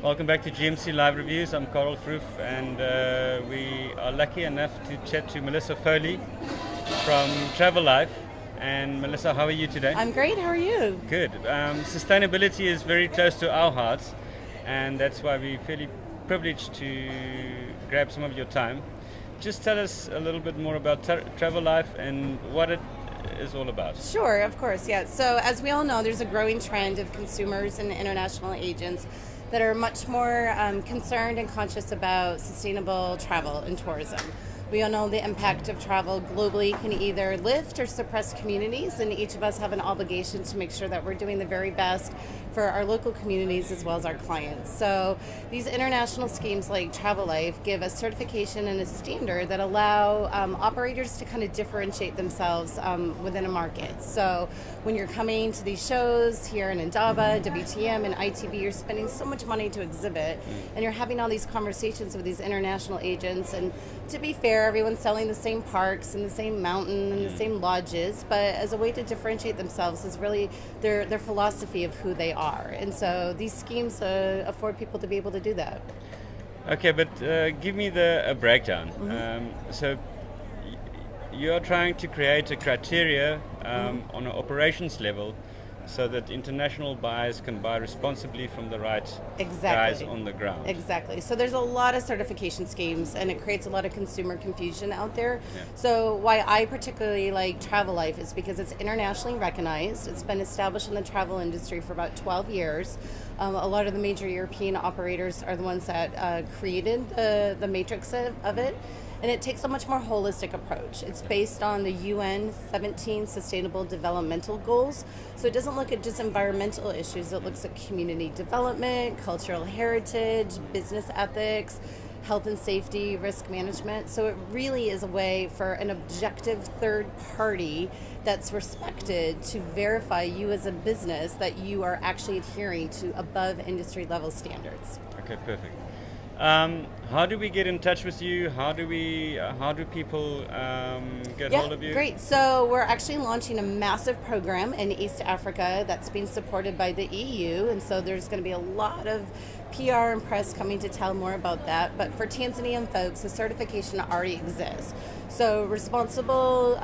Welcome back to GMC Live Reviews. I'm Carl Froof, and we are lucky enough to chat to Melissa Foley from Travelife. And Melissa, how are you today? I'm great. How are you? Good. Sustainability is very close to our hearts, and that's why we're fairly privileged to grab some of your time. Just tell us a little bit more about Travelife and what it is all about. Sure, of course, yeah. So as we all know, there's a growing trend of consumers and international agents that are much more concerned and conscious about sustainable travel and tourism. We all know the impact of travel globally can either lift or suppress communities, and each of us have an obligation to make sure that we're doing the very best for our local communities as well as our clients. So these international schemes like Travelife give a certification and a standard that allow operators to kind of differentiate themselves within a market. So when you're coming to these shows here in Indaba, WTM, and ITB, you're spending so much money to exhibit, and you're having all these conversations with these international agents, and to be fair, everyone's selling the same parks and the same mountain and the same lodges, but as a way to differentiate themselves is really their philosophy of who they are. And so these schemes afford people to be able to do that. Okay, but give me a breakdown. So you're trying to create a criteria on an operations level so that international buyers can buy responsibly from the right guys on the ground. Exactly. So there's a lot of certification schemes, and it creates a lot of consumer confusion out there. Yeah. So why I particularly like Travelife is because it's internationally recognized. It's been established in the travel industry for about 12 years. A lot of the major European operators are the ones that created the matrix of it. And it takes a much more holistic approach. It's based on the UN 17 Sustainable Developmental Goals. So it doesn't look at just environmental issues, it looks at community development, cultural heritage, business ethics, health and safety, risk management. So it really is a way for an objective third party that's respected to verify you as a business that you are actually adhering to above industry level standards. Okay, perfect. How do we get in touch with you? How do people get hold of you? Great. So we're actually launching a massive program in East Africa that's being supported by the EU, and so there's going to be a lot of PR and press coming to tell more about that. But for Tanzanian folks, the certification already exists. So Responsible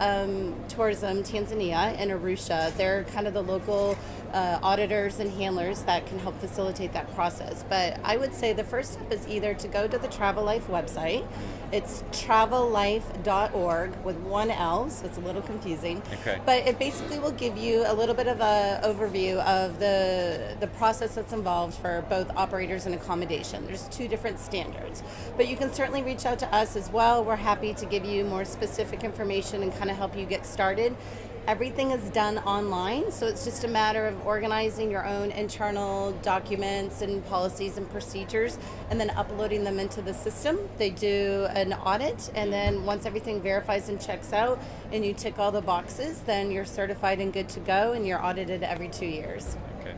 Tourism Tanzania and Arusha, they're kind of the local auditors and handlers that can help facilitate that process. But I would say the first step is either to go to the Travelife website. It's travelife.org with one L, so it's a little confusing. Okay. But it basically will give you a little bit of an overview of the process that's involved for both operators and accommodation. There's two different standards. But you can certainly reach out to us as well. We're happy to give you more specific information and kind of help you get started. Everything is done online, so it's just a matter of organizing your own internal documents and policies and procedures and then uploading them into the system. They do an audit, and then once everything verifies and checks out and you tick all the boxes, then you're certified and good to go, and you're audited every 2 years. Okay.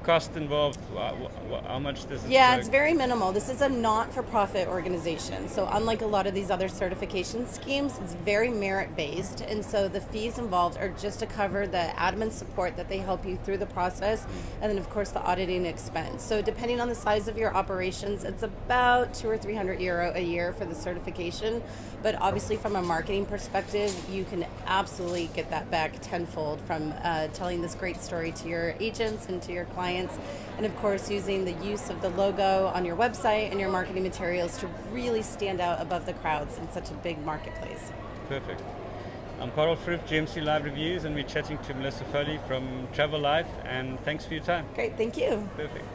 Cost involved, how much does it Yeah, it's very minimal. This is a not-for-profit organization. So unlike a lot of these other certification schemes, it's very merit-based. And so the fees involved are just to cover the admin support that they help you through the process. And then, of course, the auditing expense. So depending on the size of your operations, it's about €200 or €300 a year for the certification. But obviously, from a marketing perspective, you can absolutely get that back tenfold from telling this great story to your agents and to your clients, and of course using the use of the logo on your website and your marketing materials to really stand out above the crowds in such a big marketplace. Perfect. I'm Carl Froof, GMC Live Reviews, and we're chatting to Melissa Foley from Travelife, and thanks for your time. Great, thank you. Perfect.